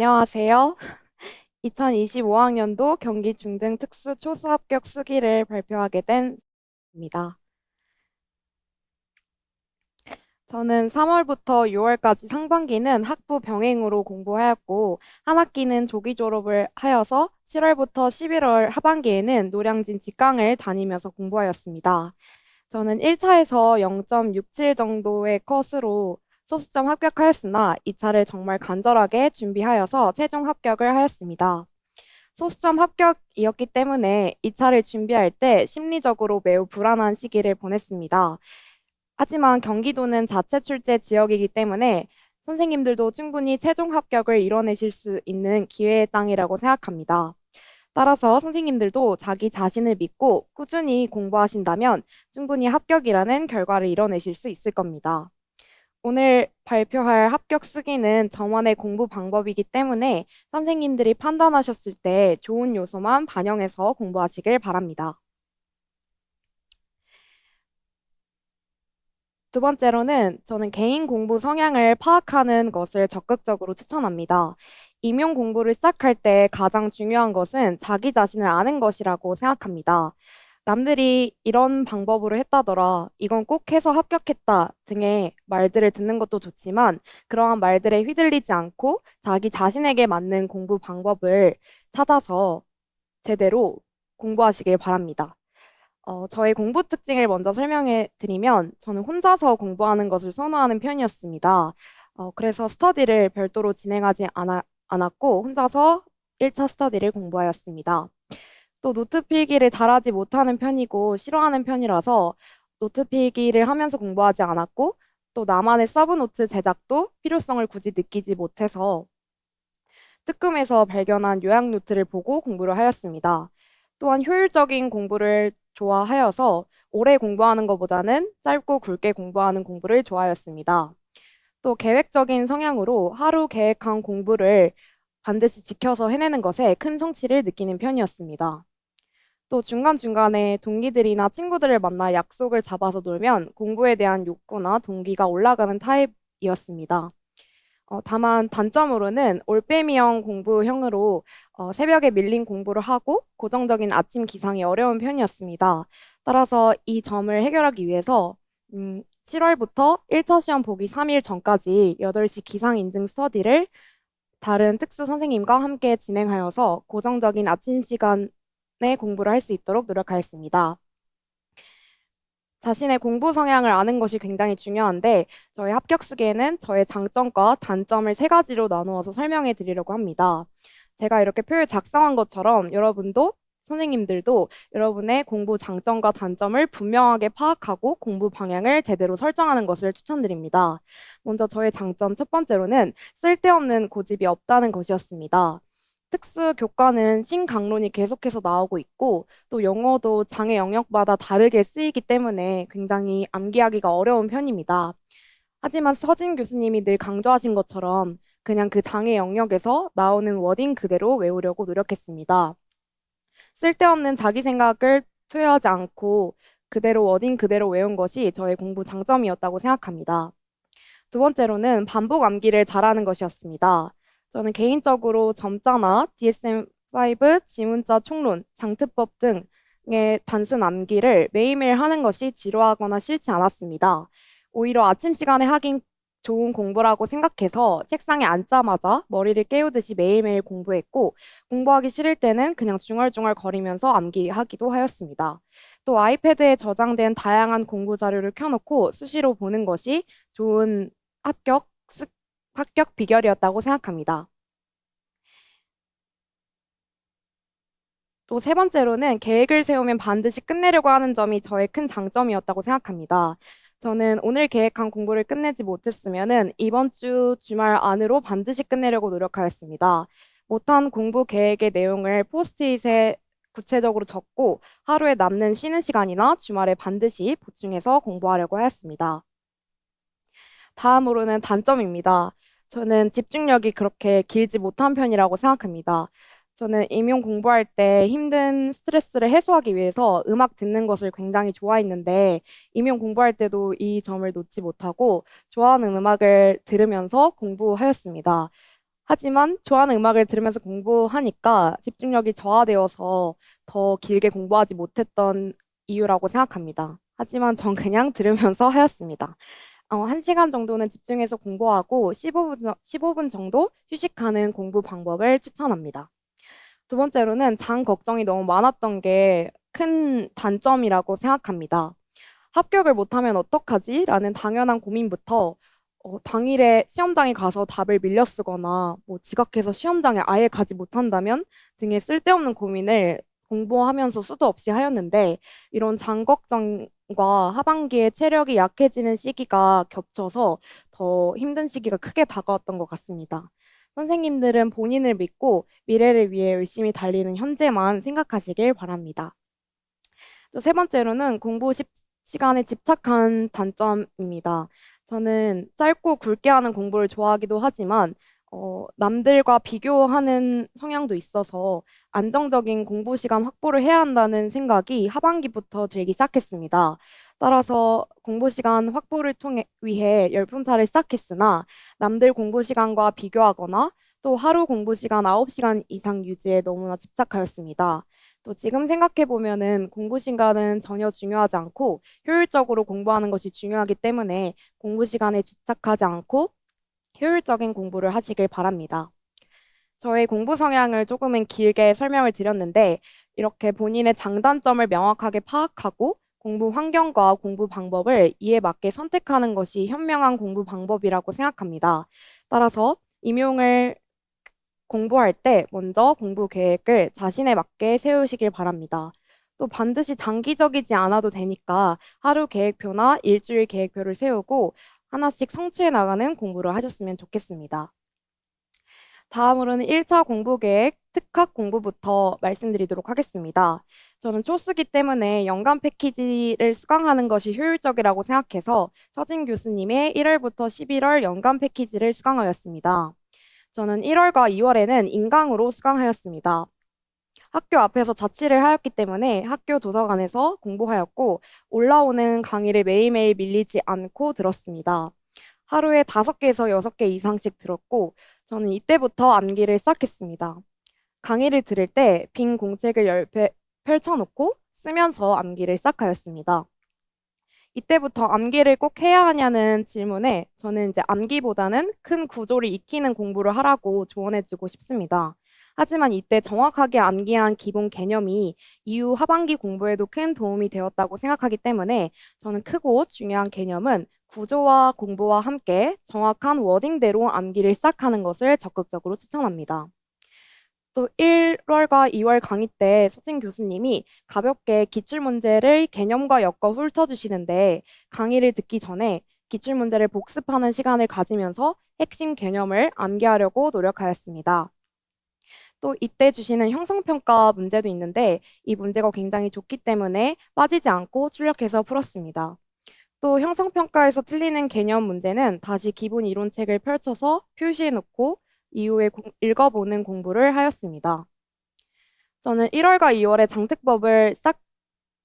안녕하세요. 2025학년도 경기 중등 특수 초수 합격 수기를 발표하게 됩니다. 저는 3월부터 6월까지 상반기는 학부 병행으로 공부하였고, 한 학기는 조기 졸업을 하여서 7월부터 11월 하반기에는 노량진 직강을 다니면서 공부하였습니다. 저는 1차에서 0.67 정도의 컷으로 소수점 합격하였으나 2차를 정말 간절하게 준비하여서 최종 합격을 하였습니다. 소수점 합격이었기 때문에 2차를 준비할 때 심리적으로 매우 불안한 시기를 보냈습니다. 하지만 경기도는 자체 출제 지역이기 때문에 선생님들도 충분히 최종 합격을 이뤄내실 수 있는 기회의 땅이라고 생각합니다. 따라서 선생님들도 자기 자신을 믿고 꾸준히 공부하신다면 충분히 합격이라는 결과를 이뤄내실 수 있을 겁니다. 오늘 발표할 합격 수기는 저만의 공부 방법이기 때문에 선생님들이 판단하셨을 때 좋은 요소만 반영해서 공부하시길 바랍니다. 두 번째로는 저는 개인 공부 성향을 파악하는 것을 적극적으로 추천합니다. 임용 공부를 시작할 때 가장 중요한 것은 자기 자신을 아는 것이라고 생각합니다. 남들이 이런 방법으로 했다더라, 이건 꼭 해서 합격했다 등의 말들을 듣는 것도 좋지만 그러한 말들에 휘둘리지 않고 자기 자신에게 맞는 공부 방법을 찾아서 제대로 공부하시길 바랍니다. 저의 공부 특징을 먼저 설명해 드리면 저는 혼자서 공부하는 것을 선호하는 편이었습니다. 그래서 스터디를 별도로 진행하지 않았고 혼자서 1차 스터디를 공부하였습니다. 또 노트 필기를 잘하지 못하는 편이고 싫어하는 편이라서 노트 필기를 하면서 공부하지 않았고 또 나만의 서브 노트 제작도 필요성을 굳이 느끼지 못해서 뜨끔에서 발견한 요약 노트를 보고 공부를 하였습니다. 또한 효율적인 공부를 좋아하여서 오래 공부하는 것보다는 짧고 굵게 공부하는 공부를 좋아하였습니다. 또 계획적인 성향으로 하루 계획한 공부를 반드시 지켜서 해내는 것에 큰 성취를 느끼는 편이었습니다. 또 중간중간에 동기들이나 친구들을 만나 약속을 잡아서 놀면 공부에 대한 욕구나 동기가 올라가는 타입이었습니다. 다만 단점으로는 올빼미형 공부형으로 새벽에 밀린 공부를 하고 고정적인 아침 기상이 어려운 편이었습니다. 따라서 이 점을 해결하기 위해서 7월부터 1차 시험 보기 3일 전까지 8시 기상 인증 스터디를 다른 특수 선생님과 함께 진행하여서 고정적인 아침 시간에 공부를 할 수 있도록 노력하였습니다. 자신의 공부 성향을 아는 것이 굉장히 중요한데 저희 합격 수기에는 저의 장점과 단점을 세 가지로 나누어서 설명해 드리려고 합니다. 제가 이렇게 표를 작성한 것처럼 여러분도 선생님들도 여러분의 공부 장점과 단점을 분명하게 파악하고 공부 방향을 제대로 설정하는 것을 추천드립니다. 먼저 저의 장점 첫 번째로는 쓸데없는 고집이 없다는 것이었습니다. 특수 교과는 신강론이 계속해서 나오고 있고 또 영어도 장애 영역마다 다르게 쓰이기 때문에 굉장히 암기하기가 어려운 편입니다. 하지만 서진 교수님이 늘 강조하신 것처럼 그냥 그 장애 영역에서 나오는 워딩 그대로 외우려고 노력했습니다. 쓸데없는 자기 생각을 투여하지 않고 그대로 워딩 그대로 외운 것이 저의 공부 장점이었다고 생각합니다. 두 번째로는 반복 암기를 잘하는 것이었습니다. 저는 개인적으로 점자나 DSM-5, 지문자 총론, 장트법 등의 단순 암기를 매일매일 하는 것이 지루하거나 싫지 않았습니다. 오히려 아침 시간에 하긴 좋은 공부라고 생각해서 책상에 앉자마자 머리를 깨우듯이 매일매일 공부했고 공부하기 싫을 때는 그냥 중얼중얼 거리면서 암기하기도 하였습니다. 또 아이패드에 저장된 다양한 공부 자료를 켜놓고 수시로 보는 것이 좋은 합격, 합격 비결이었다고 생각합니다. 또 세 번째로는 계획을 세우면 반드시 끝내려고 하는 점이 저의 큰 장점이었다고 생각합니다. 저는 오늘 계획한 공부를 끝내지 못했으면은 이번 주 주말 안으로 반드시 끝내려고 노력하였습니다. 못한 공부 계획의 내용을 포스트잇에 구체적으로 적고 하루에 남는 쉬는 시간이나 주말에 반드시 보충해서 공부하려고 하였습니다. 다음으로는 단점입니다. 저는 집중력이 그렇게 길지 못한 편이라고 생각합니다. 저는 임용 공부할 때 힘든 스트레스를 해소하기 위해서 음악 듣는 것을 굉장히 좋아했는데 임용 공부할 때도 이 점을 놓지 못하고 좋아하는 음악을 들으면서 공부하였습니다. 하지만 좋아하는 음악을 들으면서 공부하니까 집중력이 저하되어서 더 길게 공부하지 못했던 이유라고 생각합니다. 하지만 전 그냥 들으면서 하였습니다. 1시간 정도는 집중해서 공부하고 15분 정도 휴식하는 공부 방법을 추천합니다. 두 번째로는 장 걱정이 너무 많았던 게 큰 단점이라고 생각합니다. 합격을 못하면 어떡하지? 라는 당연한 고민부터 당일에 시험장에 가서 답을 밀려 쓰거나 뭐 지각해서 시험장에 아예 가지 못한다면 등의 쓸데없는 고민을 공부하면서 수도 없이 하였는데 이런 장 걱정과 하반기에 체력이 약해지는 시기가 겹쳐서 더 힘든 시기가 크게 다가왔던 것 같습니다. 선생님들은 본인을 믿고 미래를 위해 열심히 달리는 현재만 생각하시길 바랍니다. 또 세 번째로는 시간에 집착한 단점입니다. 저는 짧고 굵게 하는 공부를 좋아하기도 하지만, 남들과 비교하는 성향도 있어서 안정적인 공부 시간 확보를 해야 한다는 생각이 하반기부터 들기 시작했습니다. 따라서 공부 시간 확보를 위해 열품타를 시작했으나 남들 공부 시간과 비교하거나 또 하루 공부 시간 9시간 이상 유지에 너무나 집착하였습니다. 또 지금 생각해 보면은 공부 시간은 전혀 중요하지 않고 효율적으로 공부하는 것이 중요하기 때문에 공부 시간에 집착하지 않고 효율적인 공부를 하시길 바랍니다. 저의 공부 성향을 조금은 길게 설명을 드렸는데 이렇게 본인의 장단점을 명확하게 파악하고 공부 환경과 공부 방법을 이에 맞게 선택하는 것이 현명한 공부 방법이라고 생각합니다. 따라서 임용을 공부할 때 먼저 공부 계획을 자신에 맞게 세우시길 바랍니다. 또 반드시 장기적이지 않아도 되니까 하루 계획표나 일주일 계획표를 세우고 하나씩 성취해 나가는 공부를 하셨으면 좋겠습니다. 다음으로는 1차 공부 계획, 특학 공부부터 말씀드리도록 하겠습니다. 저는 초수기 때문에 연간 패키지를 수강하는 것이 효율적이라고 생각해서 서진 교수님의 1월부터 11월 연간 패키지를 수강하였습니다. 저는 1월과 2월에는 인강으로 수강하였습니다. 학교 앞에서 자취를 하였기 때문에 학교 도서관에서 공부하였고 올라오는 강의를 매일매일 밀리지 않고 들었습니다. 하루에 5개에서 6개 이상씩 들었고 저는 이때부터 암기를 시작했습니다. 강의를 들을 때 빈 공책을 10회 펼쳐놓고 쓰면서 암기를 시작하였습니다. 이때부터 암기를 꼭 해야 하냐는 질문에 저는 이제 암기보다는 큰 구조를 익히는 공부를 하라고 조언해주고 싶습니다. 하지만 이때 정확하게 암기한 기본 개념이 이후 하반기 공부에도 큰 도움이 되었다고 생각하기 때문에 저는 크고 중요한 개념은 구조와 공부와 함께 정확한 워딩대로 암기를 시작하는 것을 적극적으로 추천합니다. 또 1월과 2월 강의 때 서진 교수님이 가볍게 기출문제를 개념과 엮어 훑어주시는데 강의를 듣기 전에 기출문제를 복습하는 시간을 가지면서 핵심 개념을 암기하려고 노력하였습니다. 또 이때 주시는 형성평가 문제도 있는데 이 문제가 굉장히 좋기 때문에 빠지지 않고 출력해서 풀었습니다. 또 형성평가에서 틀리는 개념 문제는 다시 기본 이론책을 펼쳐서 표시해 놓고 이후에 읽어보는 공부를 하였습니다. 저는 1월과 2월에 장특법을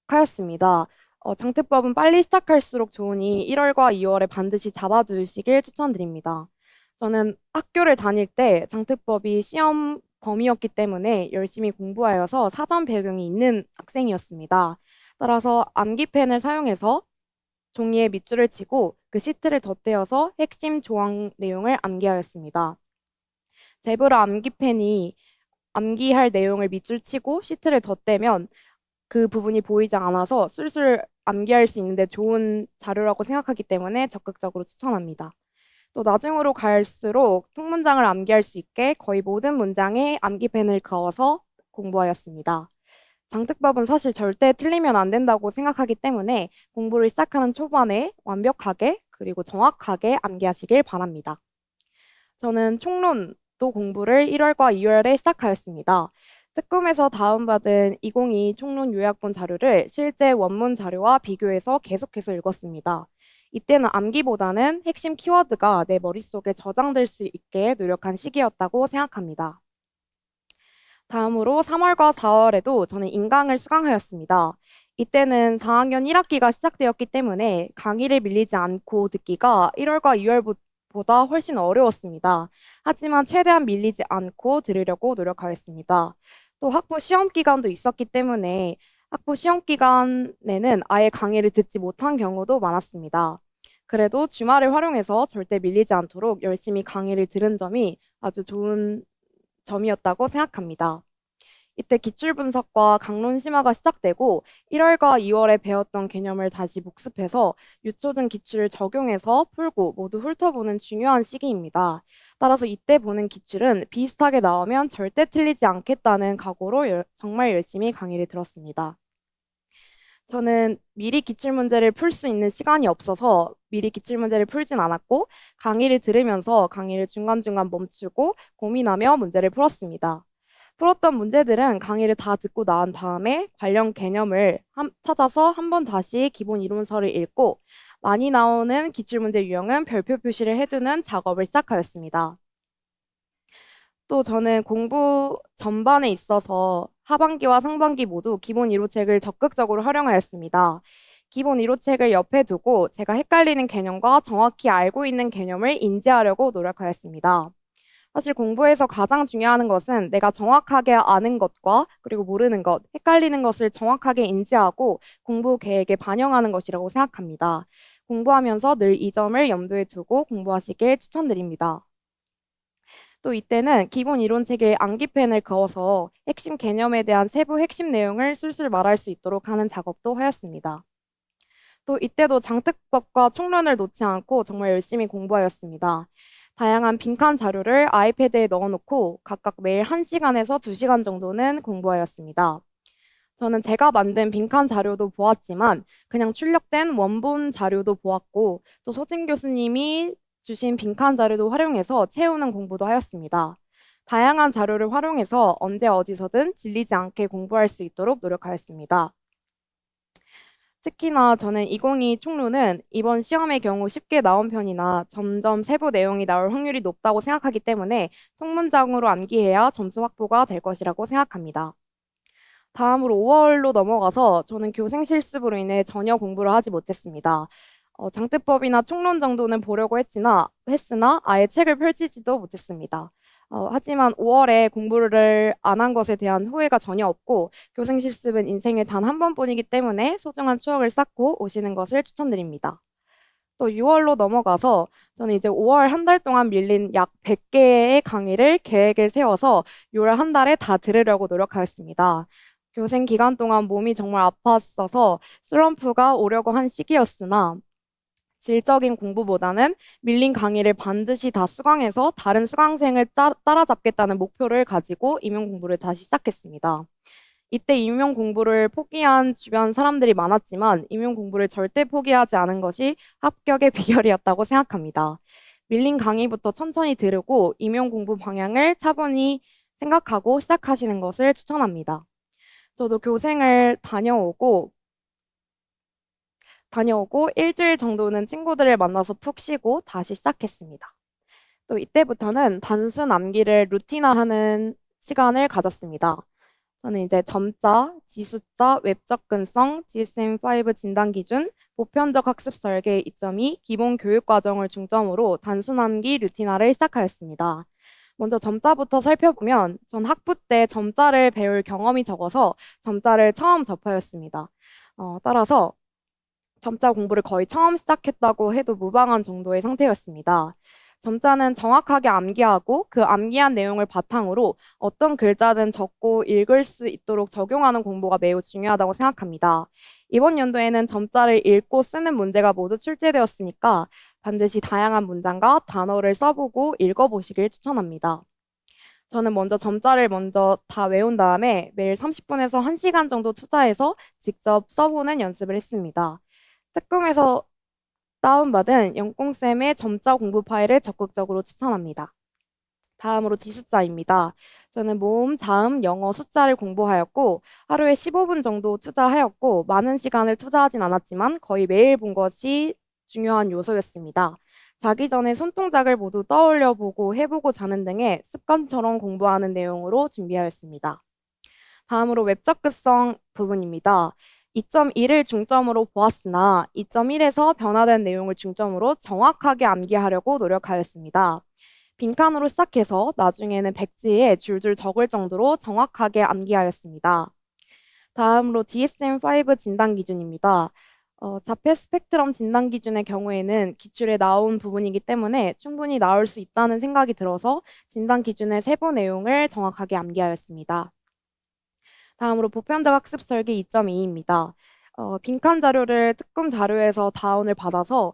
시작하였습니다. 장특법은 빨리 시작할수록 좋으니 1월과 2월에 반드시 잡아두시길 추천드립니다. 저는 학교를 다닐 때 장특법이 시험 범위였기 때문에 열심히 공부하여서 사전 배경이 있는 학생이었습니다. 따라서 암기펜을 사용해서 종이에 밑줄을 치고 그 시트를 덧대어서 핵심 조항 내용을 암기하였습니다. 제브라 암기펜이 암기할 내용을 밑줄 치고 시트를 덧대면 그 부분이 보이지 않아서 술술 암기할 수 있는데 좋은 자료라고 생각하기 때문에 적극적으로 추천합니다. 또 나중으로 갈수록 통문장을 암기할 수 있게 거의 모든 문장에 암기펜을 그어서 공부하였습니다. 장특법은 사실 절대 틀리면 안 된다고 생각하기 때문에 공부를 시작하는 초반에 완벽하게 그리고 정확하게 암기하시길 바랍니다. 저는 총론도 공부를 1월과 2월에 시작하였습니다. 특검에서 다운받은 2022 총론 요약본 자료를 실제 원문 자료와 비교해서 계속해서 읽었습니다. 이때는 암기보다는 핵심 키워드가 내 머릿속에 저장될 수 있게 노력한 시기였다고 생각합니다. 다음으로 3월과 4월에도 저는 인강을 수강하였습니다. 이때는 4학년 1학기가 시작되었기 때문에 강의를 밀리지 않고 듣기가 1월과 2월보다 것보다 훨씬 어려웠습니다. 하지만 최대한 밀리지 않고 들으려고 노력하였습니다. 또 학부 시험 기간도 있었기 때문에 학부 시험 기간에는 아예 강의를 듣지 못한 경우도 많았습니다. 그래도 주말을 활용해서 절대 밀리지 않도록 열심히 강의를 들은 점이 아주 좋은 점이었다고 생각합니다. 이때 기출 분석과 강론 심화가 시작되고 1월과 2월에 배웠던 개념을 다시 복습해서 유초등 기출을 적용해서 풀고 모두 훑어보는 중요한 시기입니다. 따라서 이때 보는 기출은 비슷하게 나오면 절대 틀리지 않겠다는 각오로 정말 열심히 강의를 들었습니다. 저는 미리 기출문제를 풀 수 있는 시간이 없어서 미리 기출문제를 풀진 않았고 강의를 들으면서 강의를 중간중간 멈추고 고민하며 문제를 풀었습니다. 풀었던 문제들은 강의를 다 듣고 나온 다음에 관련 개념을 찾아서 한 번 다시 기본 이론서를 읽고 많이 나오는 기출문제 유형은 별표 표시를 해두는 작업을 시작하였습니다. 또 저는 공부 전반에 있어서 하반기와 상반기 모두 기본 이로책을 적극적으로 활용하였습니다. 기본 이로책을 옆에 두고 제가 헷갈리는 개념과 정확히 알고 있는 개념을 인지하려고 노력하였습니다. 사실 공부에서 가장 중요한 것은 내가 정확하게 아는 것과 그리고 모르는 것, 헷갈리는 것을 정확하게 인지하고 공부 계획에 반영하는 것이라고 생각합니다. 공부하면서 늘 이 점을 염두에 두고 공부하시길 추천드립니다. 또 이때는 기본 이론책에 암기펜을 그어서 핵심 개념에 대한 세부 핵심 내용을 술술 말할 수 있도록 하는 작업도 하였습니다. 또 이때도 장특법과 총론을 놓지 않고 정말 열심히 공부하였습니다. 다양한 빈칸 자료를 아이패드에 넣어놓고 각각 매일 1시간에서 2시간 정도는 공부하였습니다. 저는 제가 만든 빈칸 자료도 보았지만 그냥 출력된 원본 자료도 보았고 또 소진 교수님이 주신 빈칸 자료도 활용해서 채우는 공부도 하였습니다. 다양한 자료를 활용해서 언제 어디서든 질리지 않게 공부할 수 있도록 노력하였습니다. 특히나 저는 2022 총론은 이번 시험의 경우 쉽게 나온 편이나 점점 세부 내용이 나올 확률이 높다고 생각하기 때문에 통문장으로 암기해야 점수 확보가 될 것이라고 생각합니다. 다음으로 5월로 넘어가서 저는 교생 실습으로 인해 전혀 공부를 하지 못했습니다. 장특법이나 총론 정도는 보려고 했으나 아예 책을 펼치지도 못했습니다. 하지만 5월에 공부를 안 한 것에 대한 후회가 전혀 없고 교생 실습은 인생에 단 한 번뿐이기 때문에 소중한 추억을 쌓고 오시는 것을 추천드립니다. 또 6월로 넘어가서 저는 이제 5월 한 달 동안 밀린 약 100개의 강의를 계획을 세워서 6월 한 달에 다 들으려고 노력하였습니다. 교생 기간 동안 몸이 정말 아팠어서 슬럼프가 오려고 한 시기였으나 질적인 공부보다는 밀린 강의를 반드시 다 수강해서 다른 수강생을 따라잡겠다는 목표를 가지고 임용 공부를 다시 시작했습니다. 이때 임용 공부를 포기한 주변 사람들이 많았지만 임용 공부를 절대 포기하지 않은 것이 합격의 비결이었다고 생각합니다. 밀린 강의부터 천천히 들으고 임용 공부 방향을 차분히 생각하고 시작하시는 것을 추천합니다. 저도 교생을 다녀오고 일주일 정도는 친구들을 만나서 푹 쉬고 다시 시작했습니다. 또 이때부터는 단순 암기를 루틴화하는 시간을 가졌습니다. 저는 이제 점자, 지수자, 웹 접근성, DSM-5 진단 기준, 보편적 학습 설계 이점이 기본 교육 과정을 중점으로 단순 암기 루틴화를 시작하였습니다. 먼저 점자부터 살펴보면 전 학부 때 점자를 배울 경험이 적어서 점자를 처음 접하였습니다. 따라서 점자 공부를 거의 처음 시작했다고 해도 무방한 정도의 상태였습니다. 점자는 정확하게 암기하고 그 암기한 내용을 바탕으로 어떤 글자든 적고 읽을 수 있도록 적용하는 공부가 매우 중요하다고 생각합니다. 이번 연도에는 점자를 읽고 쓰는 문제가 모두 출제되었으니까 반드시 다양한 문장과 단어를 써보고 읽어보시길 추천합니다. 저는 먼저 점자를 다 외운 다음에 매일 30분에서 1시간 정도 투자해서 직접 써보는 연습을 했습니다. 특검에서 다운받은 영공쌤의 점자 공부 파일을 적극적으로 추천합니다. 다음으로 지숫자입니다. 저는 모음, 자음, 영어, 숫자를 공부하였고 하루에 15분 정도 투자하였고 많은 시간을 투자하진 않았지만 거의 매일 본 것이 중요한 요소였습니다. 자기 전에 손동작을 모두 떠올려 보고 해보고 자는 등의 습관처럼 공부하는 내용으로 준비하였습니다. 다음으로 웹 접근성 부분입니다. 2.1을 중점으로 보았으나 2.1에서 변화된 내용을 중점으로 정확하게 암기하려고 노력하였습니다. 빈칸으로 시작해서 나중에는 백지에 줄줄 적을 정도로 정확하게 암기하였습니다. 다음으로 DSM-5 진단 기준입니다. 자폐 스펙트럼 진단 기준의 경우에는 기출에 나온 부분이기 때문에 충분히 나올 수 있다는 생각이 들어서 진단 기준의 세부 내용을 정확하게 암기하였습니다. 다음으로 보편적 학습 설계 2.2입니다. 빈칸 자료를 특금 자료에서 다운을 받아서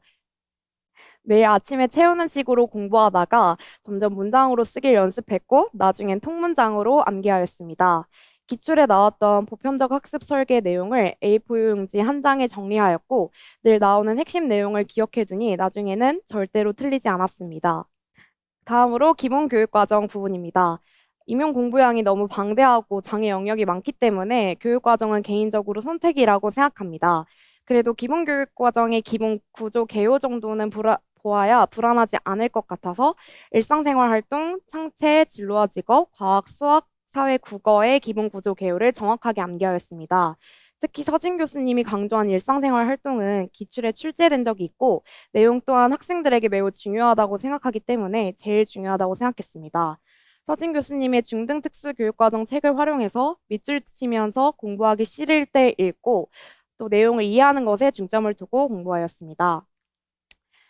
매일 아침에 채우는 식으로 공부하다가 점점 문장으로 쓰길 연습했고 나중엔 통문장으로 암기하였습니다. 기출에 나왔던 보편적 학습 설계 내용을 A4 용지 한 장에 정리하였고 늘 나오는 핵심 내용을 기억해두니 나중에는 절대로 틀리지 않았습니다. 다음으로 기본교육과정 부분입니다. 임용 공부량이 너무 방대하고 장애 영역이 많기 때문에 교육과정은 개인적으로 선택이라고 생각합니다. 그래도 기본교육과정의 기본 구조 개요 정도는 보아야 불안하지 않을 것 같아서 일상생활 활동, 창체, 진로와 직업, 과학, 수학, 사회, 국어의 기본 구조 개요를 정확하게 암기하였습니다. 특히 서진 교수님이 강조한 일상생활 활동은 기출에 출제된 적이 있고 내용 또한 학생들에게 매우 중요하다고 생각하기 때문에 제일 중요하다고 생각했습니다. 서진 교수님의 중등 특수 교육과정 책을 활용해서 밑줄 치면서 공부하기 싫을 때 읽고 또 내용을 이해하는 것에 중점을 두고 공부하였습니다.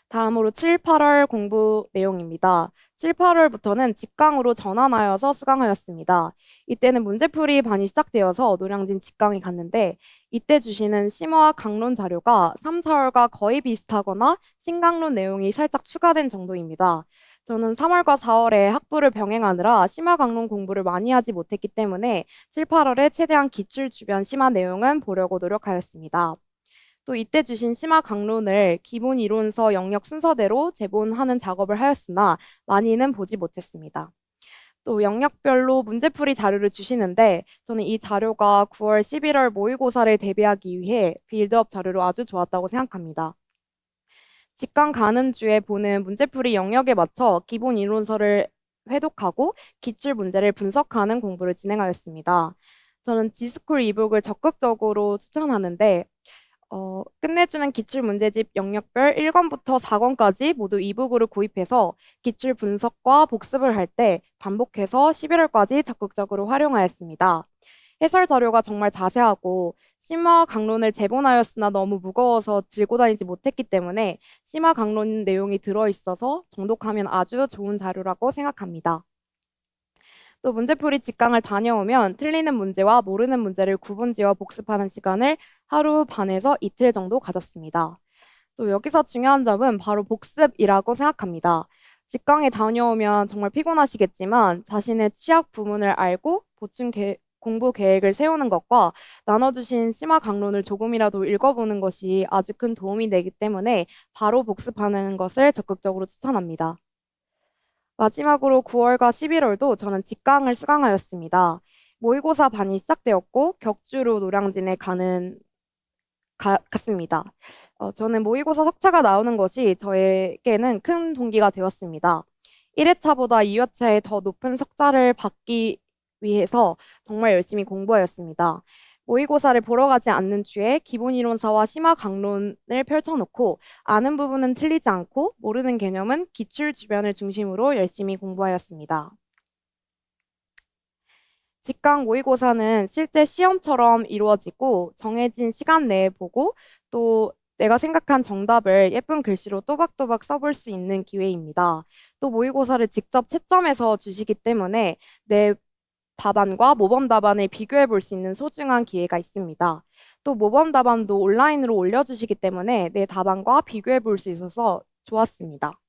다음으로 7, 8월 공부 내용입니다. 7, 8월부터는 직강으로 전환하여서 수강하였습니다. 이때는 문제풀이 반이 시작되어서 노량진 직강이 갔는데 이때 주시는 심화학 강론 자료가 3, 4월과 거의 비슷하거나 신강론 내용이 살짝 추가된 정도입니다. 저는 3월과 4월에 학부를 병행하느라 심화 강론 공부를 많이 하지 못했기 때문에 7, 8월에 최대한 기출 주변 심화 내용은 보려고 노력하였습니다. 또 이때 주신 심화 강론을 기본 이론서 영역 순서대로 제본하는 작업을 하였으나 많이는 보지 못했습니다. 또 영역별로 문제풀이 자료를 주시는데 저는 이 자료가 9월, 11월 모의고사를 대비하기 위해 빌드업 자료로 아주 좋았다고 생각합니다. 직강 가는 주에 보는 문제풀이 영역에 맞춰 기본 이론서를 회독하고 기출 문제를 분석하는 공부를 진행하였습니다. 저는 지스쿨 이북을 적극적으로 추천하는데 끝내주는 기출문제집 영역별 1권부터 4권까지 모두 이북으로 구입해서 기출 분석과 복습을 할 때 반복해서 11월까지 적극적으로 활용하였습니다. 해설 자료가 정말 자세하고 심화 강론을 제본하였으나 너무 무거워서 들고 다니지 못했기 때문에 심화 강론 내용이 들어있어서 정독하면 아주 좋은 자료라고 생각합니다. 또 문제풀이 직강을 다녀오면 틀리는 문제와 모르는 문제를 구분지어 복습하는 시간을 하루 반에서 이틀 정도 가졌습니다. 또 여기서 중요한 점은 바로 복습이라고 생각합니다. 직강에 다녀오면 정말 피곤하시겠지만 자신의 취약 부문을 알고 공부 계획을 세우는 것과 나눠주신 심화 강론을 조금이라도 읽어보는 것이 아주 큰 도움이 되기 때문에 바로 복습하는 것을 적극적으로 추천합니다. 마지막으로 9월과 11월도 저는 직강을 수강하였습니다. 모의고사 반이 시작되었고 격주로 노량진에 갔습니다. 저는 모의고사 석차가 나오는 것이 저에게는 큰 동기가 되었습니다. 1회차보다 2회차에 더 높은 석차를 받기 위해서 정말 열심히 공부하였습니다. 모의고사를 보러 가지 않는 주에 기본 이론서와 심화 강론을 펼쳐놓고 아는 부분은 틀리지 않고 모르는 개념은 기출 주변을 중심으로 열심히 공부하였습니다. 직강 모의고사는 실제 시험처럼 이루어지고 정해진 시간 내에 보고 또 내가 생각한 정답을 예쁜 글씨로 또박또박 써볼 수 있는 기회입니다. 또 모의고사를 직접 채점해서 주시기 때문에 내 답안과 모범 답안을 비교해 볼 수 있는 소중한 기회가 있습니다. 또 모범 답안도 온라인으로 올려주시기 때문에 내 답안과 비교해 볼 수 있어서 좋았습니다.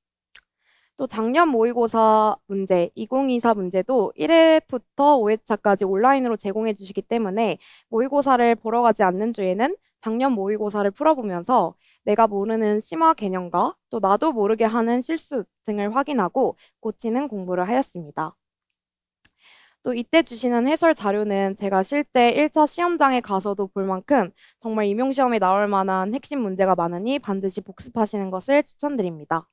또 작년 모의고사 문제, 2024 문제도 1회부터 5회차까지 온라인으로 제공해 주시기 때문에 모의고사를 보러 가지 않는 주에는 작년 모의고사를 풀어보면서 내가 모르는 심화 개념과 또 나도 모르게 하는 실수 등을 확인하고 고치는 공부를 하였습니다. 또 이때 주시는 해설 자료는 제가 실제 1차 시험장에 가서도 볼 만큼 정말 임용시험에 나올 만한 핵심 문제가 많으니 반드시 복습하시는 것을 추천드립니다.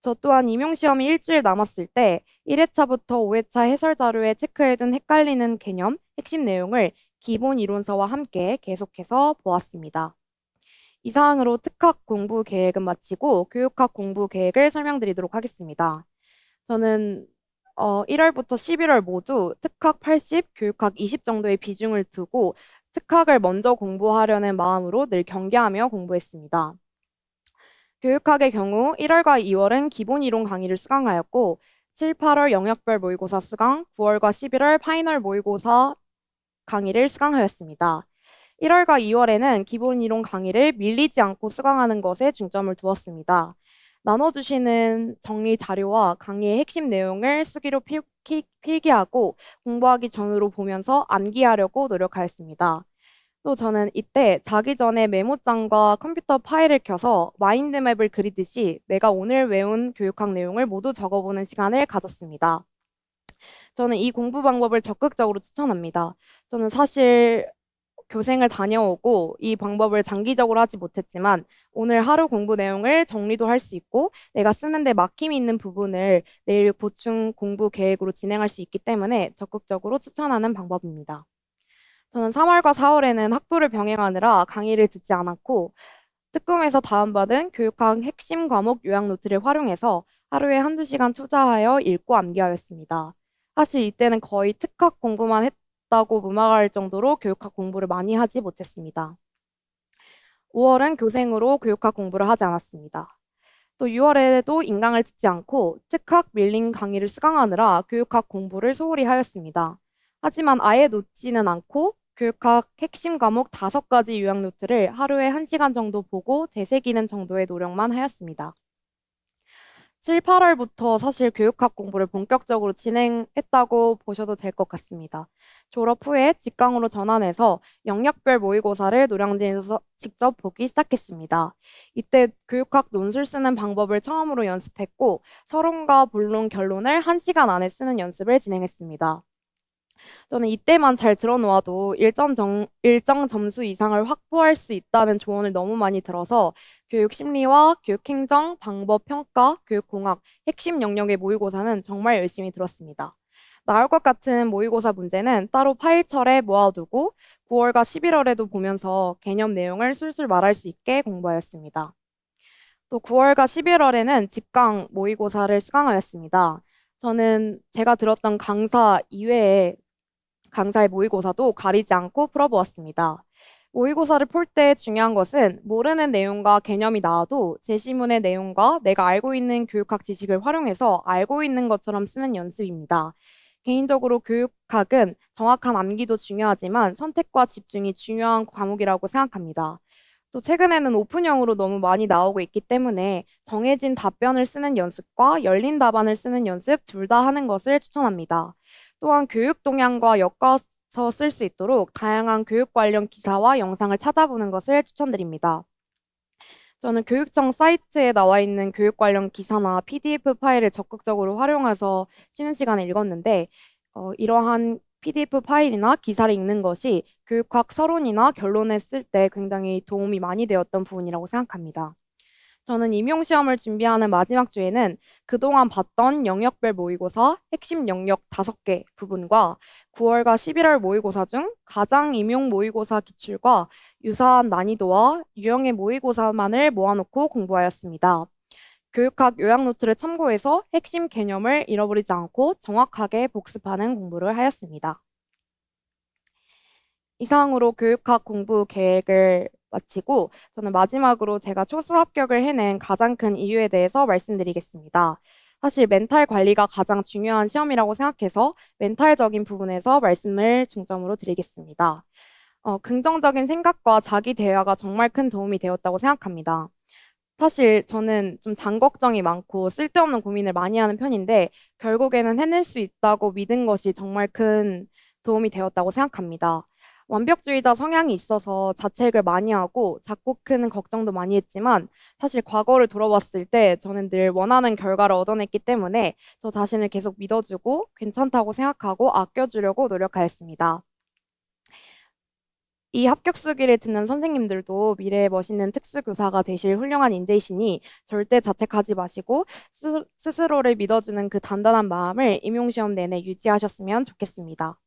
저 또한 임용시험이 일주일 남았을 때 1회차부터 5회차 해설 자료에 체크해둔 헷갈리는 개념, 핵심 내용을 기본 이론서와 함께 계속해서 보았습니다. 이상으로 특학 공부 계획은 마치고 교육학 공부 계획을 설명드리도록 하겠습니다. 저는 1월부터 11월 모두 특학 80, 교육학 20 정도의 비중을 두고 특학을 먼저 공부하려는 마음으로 늘 경계하며 공부했습니다. 교육학의 경우 1월과 2월은 기본 이론 강의를 수강하였고 7, 8월 영역별 모의고사 수강, 9월과 11월 파이널 모의고사 강의를 수강하였습니다. 1월과 2월에는 기본 이론 강의를 밀리지 않고 수강하는 것에 중점을 두었습니다. 나눠주시는 정리 자료와 강의의 핵심 내용을 수기로 필기하고 공부하기 전으로 보면서 암기하려고 노력하였습니다. 또 저는 이때 자기 전에 메모장과 컴퓨터 파일을 켜서 마인드맵을 그리듯이 내가 오늘 외운 교육학 내용을 모두 적어보는 시간을 가졌습니다. 저는 이 공부 방법을 적극적으로 추천합니다. 저는 사실 교생을 다녀오고 이 방법을 장기적으로 하지 못했지만 오늘 하루 공부 내용을 정리도 할 수 있고 내가 쓰는데 막힘이 있는 부분을 내일 보충 공부 계획으로 진행할 수 있기 때문에 적극적으로 추천하는 방법입니다. 저는 3월과 4월에는 학부를 병행하느라 강의를 듣지 않았고 특검에서 다운받은 교육학 핵심 과목 요약 노트를 활용해서 하루에 한두 시간 투자하여 읽고 암기하였습니다. 사실 이때는 거의 특학 공부만 했다고 무마할 정도로 교육학 공부를 많이 하지 못했습니다. 5월은 교생으로 교육학 공부를 하지 않았습니다. 또 6월에도 인강을 듣지 않고 특학 밀린 강의를 수강하느라 교육학 공부를 소홀히 하였습니다. 하지만 아예 놓지는 않고 교육학 핵심 과목 5가지 요약 노트를 하루에 1시간 정도 보고 되새기는 정도의 노력만 하였습니다. 7, 8월부터 사실 교육학 공부를 본격적으로 진행했다고 보셔도 될 것 같습니다. 졸업 후에 직강으로 전환해서 영역별 모의고사를 노량진에서 직접 보기 시작했습니다. 이때 교육학 논술 쓰는 방법을 처음으로 연습했고 서론과 본론 결론을 1시간 안에 쓰는 연습을 진행했습니다. 저는 이때만 잘 들어놓아도 일정 점수 이상을 확보할 수 있다는 조언을 너무 많이 들어서 교육 심리와 교육 행정, 방법 평가, 교육 공학, 핵심 영역의 모의고사는 정말 열심히 들었습니다. 나올 것 같은 모의고사 문제는 따로 파일철에 모아두고 9월과 11월에도 보면서 개념 내용을 술술 말할 수 있게 공부하였습니다. 또 9월과 11월에는 직강 모의고사를 수강하였습니다. 저는 제가 들었던 강사 이외에 강사의 모의고사도 가리지 않고 풀어보았습니다. 모의고사를 풀 때 중요한 것은 모르는 내용과 개념이 나와도 제시문의 내용과 내가 알고 있는 교육학 지식을 활용해서 알고 있는 것처럼 쓰는 연습입니다. 개인적으로 교육학은 정확한 암기도 중요하지만 선택과 집중이 중요한 과목이라고 생각합니다. 또 최근에는 오픈형으로 너무 많이 나오고 있기 때문에 정해진 답변을 쓰는 연습과 열린 답안을 쓰는 연습 둘 다 하는 것을 추천합니다. 또한 교육 동향과 엮어서 쓸 수 있도록 다양한 교육 관련 기사와 영상을 찾아보는 것을 추천드립니다. 저는 교육청 사이트에 나와 있는 교육 관련 기사나 PDF 파일을 적극적으로 활용해서 쉬는 시간에 읽었는데 이러한 PDF 파일이나 기사를 읽는 것이 교육학 서론이나 결론을 쓸 때 굉장히 도움이 많이 되었던 부분이라고 생각합니다. 저는 임용시험을 준비하는 마지막 주에는 그동안 봤던 영역별 모의고사 핵심 영역 5개 부분과 9월과 11월 모의고사 중 가장 임용 모의고사 기출과 유사한 난이도와 유형의 모의고사만을 모아놓고 공부하였습니다. 교육학 요약 노트를 참고해서 핵심 개념을 잃어버리지 않고 정확하게 복습하는 공부를 하였습니다. 이상으로 교육학 공부 계획을 마치고 저는 마지막으로 제가 초수 합격을 해낸 가장 큰 이유에 대해서 말씀드리겠습니다. 사실 멘탈 관리가 가장 중요한 시험이라고 생각해서 멘탈적인 부분에서 말씀을 중점으로 드리겠습니다. 긍정적인 생각과 자기 대화가 정말 큰 도움이 되었다고 생각합니다. 사실 저는 좀 장걱정이 많고 쓸데없는 고민을 많이 하는 편인데 결국에는 해낼 수 있다고 믿은 것이 정말 큰 도움이 되었다고 생각합니다. 완벽주의자 성향이 있어서 자책을 많이 하고 작고 큰 걱정도 많이 했지만 사실 과거를 돌아봤을 때 저는 늘 원하는 결과를 얻어냈기 때문에 저 자신을 계속 믿어주고 괜찮다고 생각하고 아껴주려고 노력하였습니다. 이 합격 수기를 듣는 선생님들도 미래의 멋있는 특수교사가 되실 훌륭한 인재이시니 절대 자책하지 마시고 스스로를 믿어주는 그 단단한 마음을 임용시험 내내 유지하셨으면 좋겠습니다.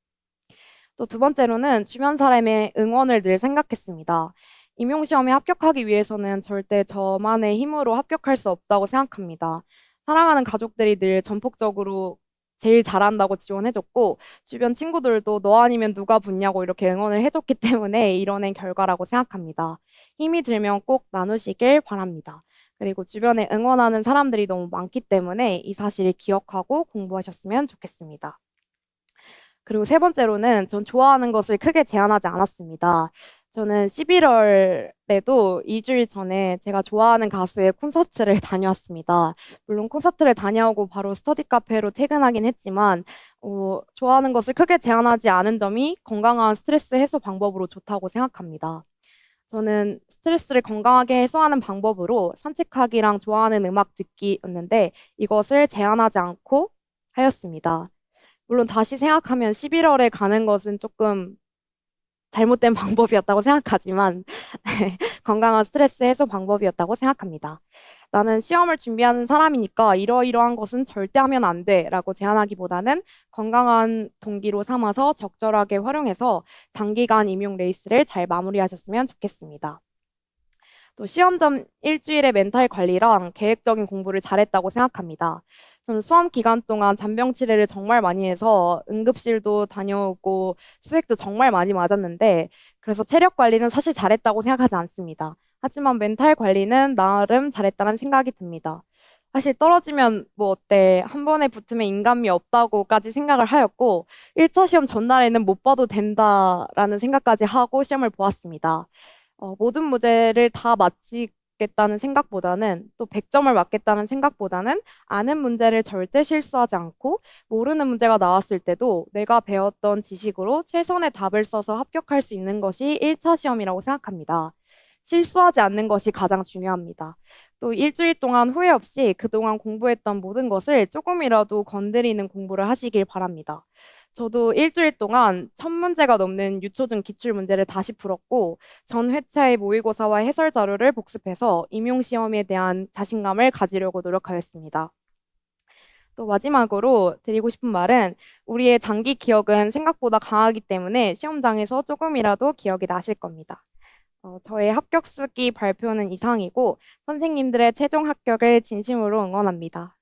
또 두 번째로는 주변 사람의 응원을 늘 생각했습니다. 임용시험에 합격하기 위해서는 절대 저만의 힘으로 합격할 수 없다고 생각합니다. 사랑하는 가족들이 늘 전폭적으로 제일 잘한다고 지원해줬고, 주변 친구들도 너 아니면 누가 붙냐고 이렇게 응원을 해줬기 때문에 이뤄낸 결과라고 생각합니다. 힘이 들면 꼭 나누시길 바랍니다. 그리고 주변에 응원하는 사람들이 너무 많기 때문에 이 사실을 기억하고 공부하셨으면 좋겠습니다. 그리고 세 번째로는 전 좋아하는 것을 크게 제한하지 않았습니다. 저는 11월에도 2주일 전에 제가 좋아하는 가수의 콘서트를 다녀왔습니다. 물론 콘서트를 다녀오고 바로 스터디 카페로 퇴근하긴 했지만, 좋아하는 것을 크게 제한하지 않은 점이 건강한 스트레스 해소 방법으로 좋다고 생각합니다. 저는 스트레스를 건강하게 해소하는 방법으로 산책하기랑 좋아하는 음악 듣기였는데 이것을 제한하지 않고 하였습니다. 물론 다시 생각하면 11월에 가는 것은 조금 잘못된 방법이었다고 생각하지만 건강한 스트레스 해소 방법이었다고 생각합니다. 나는 시험을 준비하는 사람이니까 이러이러한 것은 절대 하면 안 돼라고 제안하기보다는 건강한 동기로 삼아서 적절하게 활용해서 단기간 임용 레이스를 잘 마무리하셨으면 좋겠습니다. 또 시험 전 일주일의 멘탈 관리랑 계획적인 공부를 잘했다고 생각합니다. 저는 수험 기간 동안 잔병 치레를 정말 많이 해서 응급실도 다녀오고 수액도 정말 많이 맞았는데 그래서 체력 관리는 사실 잘했다고 생각하지 않습니다. 하지만 멘탈 관리는 나름 잘했다는 생각이 듭니다. 사실 떨어지면 뭐 어때 한 번에 붙으면 인간미 없다고까지 생각을 하였고 1차 시험 전날에는 못 봐도 된다라는 생각까지 하고 시험을 보았습니다. 모든 문제를 다 맞히겠다는 생각보다는 또 100점을 맞겠다는 생각보다는 아는 문제를 절대 실수하지 않고 모르는 문제가 나왔을 때도 내가 배웠던 지식으로 최선의 답을 써서 합격할 수 있는 것이 1차 시험이라고 생각합니다. 실수하지 않는 것이 가장 중요합니다. 또 일주일 동안 후회 없이 그동안 공부했던 모든 것을 조금이라도 건드리는 공부를 하시길 바랍니다. 저도 일주일 동안 1000문제가 넘는 유초등 기출문제를 다시 풀었고, 전 회차의 모의고사와 해설 자료를 복습해서 임용시험에 대한 자신감을 가지려고 노력하였습니다. 또 마지막으로 드리고 싶은 말은 우리의 장기 기억은 생각보다 강하기 때문에 시험장에서 조금이라도 기억이 나실 겁니다. 저의 합격수기 발표는 이상이고 선생님들의 최종 합격을 진심으로 응원합니다.